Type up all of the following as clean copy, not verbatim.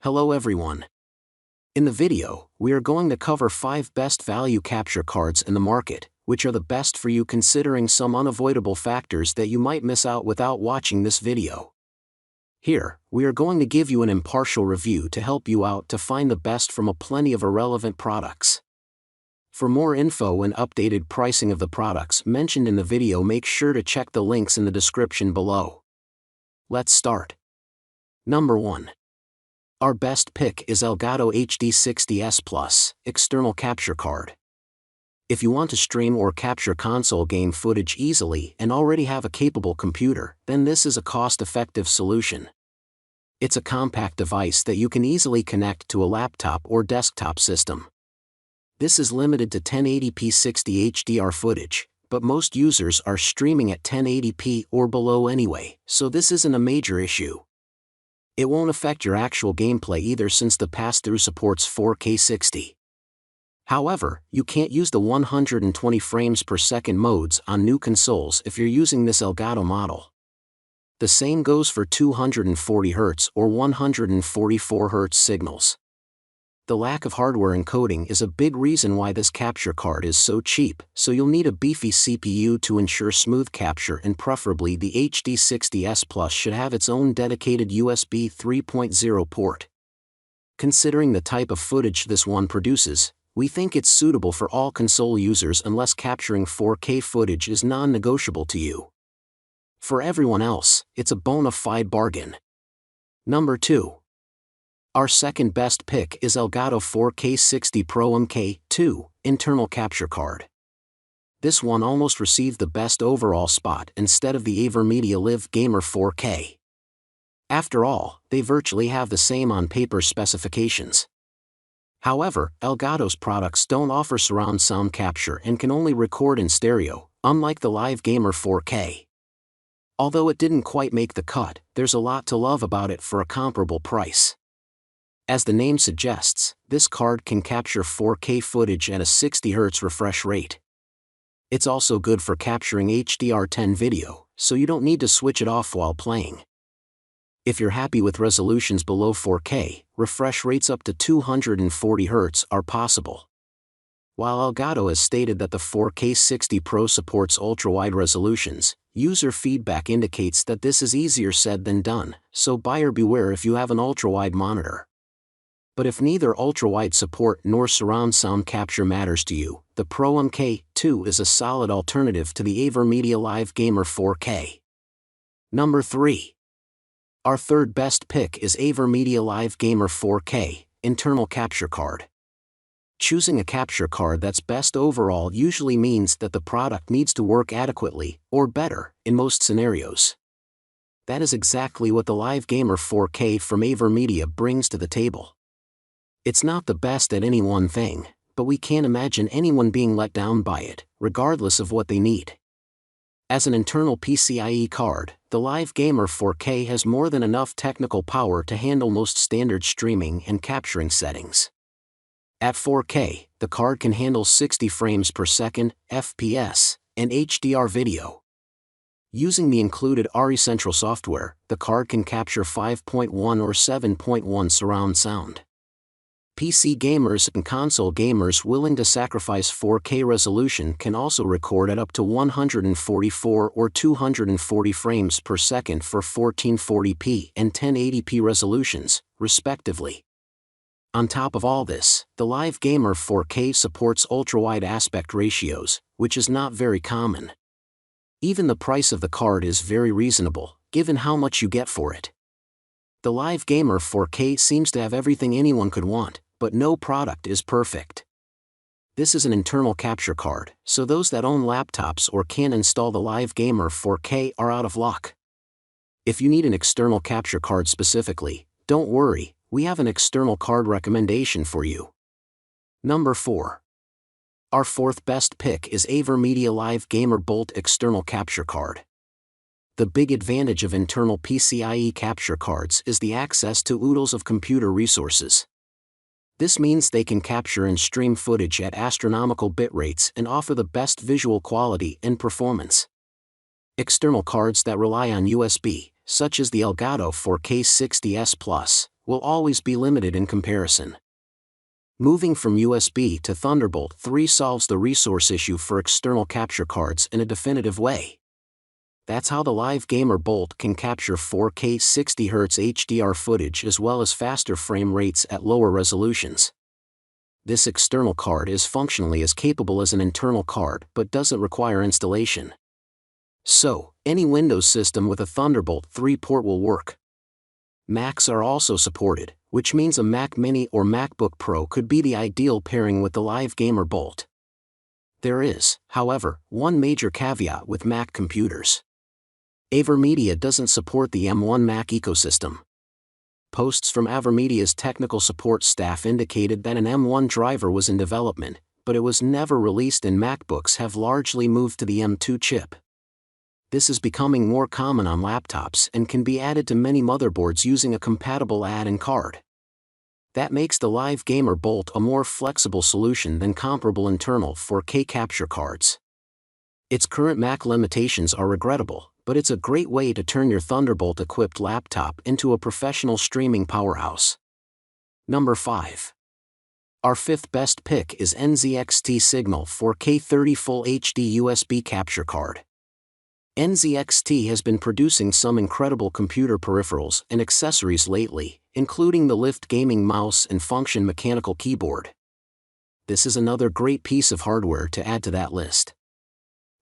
Hello everyone. In the video, we are going to cover 5 best value capture cards in the market, which are the best for you considering some unavoidable factors that you might miss out without watching this video. Here, we are going to give you an impartial review to help you out to find the best from a plenty of irrelevant products. For more info and updated pricing of the products mentioned in the video, make sure to check the links in the description below. Let's start. Number 1. Our best pick is Elgato HD60 S Plus, external capture card. If you want to stream or capture console game footage easily and already have a capable computer, then this is a cost-effective solution. It's a compact device that you can easily connect to a laptop or desktop system. This is limited to 1080p 60 HDR footage, but most users are streaming at 1080p or below anyway, so this isn't a major issue. It won't affect your actual gameplay either since the pass-through supports 4K 60. However, you can't use the 120 frames per second modes on new consoles if you're using this Elgato model. The same goes for 240Hz or 144Hz signals. The lack of hardware encoding is a big reason why this capture card is so cheap, so you'll need a beefy CPU to ensure smooth capture, and preferably the HD60 S Plus should have its own dedicated USB 3.0 port. Considering the type of footage this one produces, we think it's suitable for all console users unless capturing 4K footage is non-negotiable to you. For everyone else, it's a bona fide bargain. Number 2. Our second best pick is Elgato 4K 60 Pro MK2, internal capture card. This one almost received the best overall spot instead of the AVerMedia Live Gamer 4K. After all, they virtually have the same on-paper specifications. However, Elgato's products don't offer surround sound capture and can only record in stereo, unlike the Live Gamer 4K. Although it didn't quite make the cut, there's a lot to love about it for a comparable price. As the name suggests, this card can capture 4K footage at a 60Hz refresh rate. It's also good for capturing HDR10 video, so you don't need to switch it off while playing. If you're happy with resolutions below 4K, refresh rates up to 240Hz are possible. While Elgato has stated that the 4K 60 Pro supports ultra-wide resolutions, user feedback indicates that this is easier said than done, so buyer beware if you have an ultra-wide monitor. But if neither ultra-wide support nor surround sound capture matters to you, the Pro MK2 is a solid alternative to the AVerMedia Live Gamer 4K. Number 3. Our third best pick is AVerMedia Live Gamer 4K, internal capture card. Choosing a capture card that's best overall usually means that the product needs to work adequately, or better, in most scenarios. That is exactly what the Live Gamer 4K from AVerMedia brings to the table. It's not the best at any one thing, but we can't imagine anyone being let down by it, regardless of what they need. As an internal PCIe card, the Live Gamer 4K has more than enough technical power to handle most standard streaming and capturing settings. At 4K, the card can handle 60 frames per second, FPS, and HDR video. Using the included RE Central software, the card can capture 5.1 or 7.1 surround sound. PC gamers and console gamers willing to sacrifice 4K resolution can also record at up to 144 or 240 frames per second for 1440p and 1080p resolutions, respectively. On top of all this, the Live Gamer 4K supports ultra-wide aspect ratios, which is not very common. Even the price of the card is very reasonable, given how much you get for it. The Live Gamer 4K seems to have everything anyone could want, but no product is perfect. This is an internal capture card, so those that own laptops or can install the Live Gamer 4K are out of luck. If you need an external capture card specifically, don't worry, we have an external card recommendation for you. Number 4. Our fourth best pick is AVerMedia Live Gamer Bolt external capture card. The big advantage of internal PCIe capture cards is the access to oodles of computer resources. This means they can capture and stream footage at astronomical bit rates and offer the best visual quality and performance. External cards that rely on USB, such as the Elgato 4K60 S Plus, will always be limited in comparison. Moving from USB to Thunderbolt 3 solves the resource issue for external capture cards in a definitive way. That's how the LiveGamer Bolt can capture 4K 60Hz HDR footage as well as faster frame rates at lower resolutions. This external card is functionally as capable as an internal card but doesn't require installation. So, any Windows system with a Thunderbolt 3 port will work. Macs are also supported, which means a Mac Mini or MacBook Pro could be the ideal pairing with the LiveGamer Bolt. There is, however, one major caveat with Mac computers. AVerMedia doesn't support the M1 Mac ecosystem. Posts from AVerMedia's technical support staff indicated that an M1 driver was in development, but it was never released and MacBooks have largely moved to the M2 chip. This is becoming more common on laptops and can be added to many motherboards using a compatible add-in card. That makes the LiveGamer Bolt a more flexible solution than comparable internal 4K capture cards. Its current Mac limitations are regrettable, but it's a great way to turn your Thunderbolt-equipped laptop into a professional streaming powerhouse. Number 5. Our fifth best pick is NZXT Signal 4K 30 Full HD USB capture card. NZXT has been producing some incredible computer peripherals and accessories lately, including the Lift gaming mouse and Function mechanical keyboard. This is another great piece of hardware to add to that list.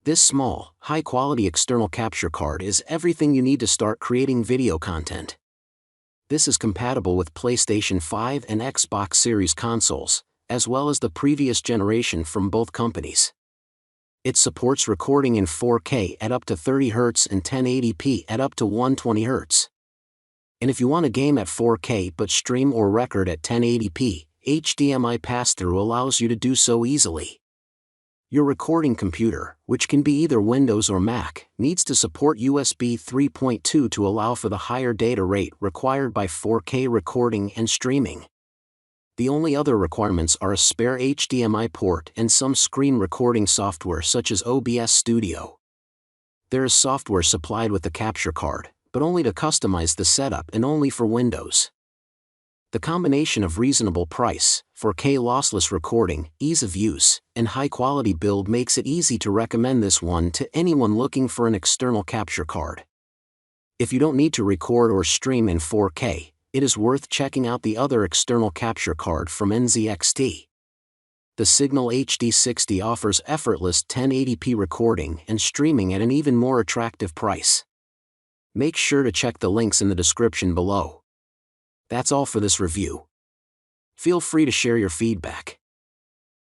This small, high-quality external capture card is everything you need to start creating video content. This is compatible with PlayStation 5 and Xbox Series consoles, as well as the previous generation from both companies. It supports recording in 4K at up to 30 Hz and 1080p at up to 120 Hz. And if you want to game at 4K but stream or record at 1080p, HDMI pass-through allows you to do so easily. Your recording computer, which can be either Windows or Mac, needs to support USB 3.2 to allow for the higher data rate required by 4K recording and streaming. The only other requirements are a spare HDMI port and some screen recording software such as OBS Studio. There is software supplied with the capture card, but only to customize the setup and only for Windows. The combination of reasonable price, 4K lossless recording, ease of use, and high-quality build makes it easy to recommend this one to anyone looking for an external capture card. If you don't need to record or stream in 4K, it is worth checking out the other external capture card from NZXT. The Signal HD60 offers effortless 1080p recording and streaming at an even more attractive price. Make sure to check the links in the description below. That's all for this review. Feel free to share your feedback.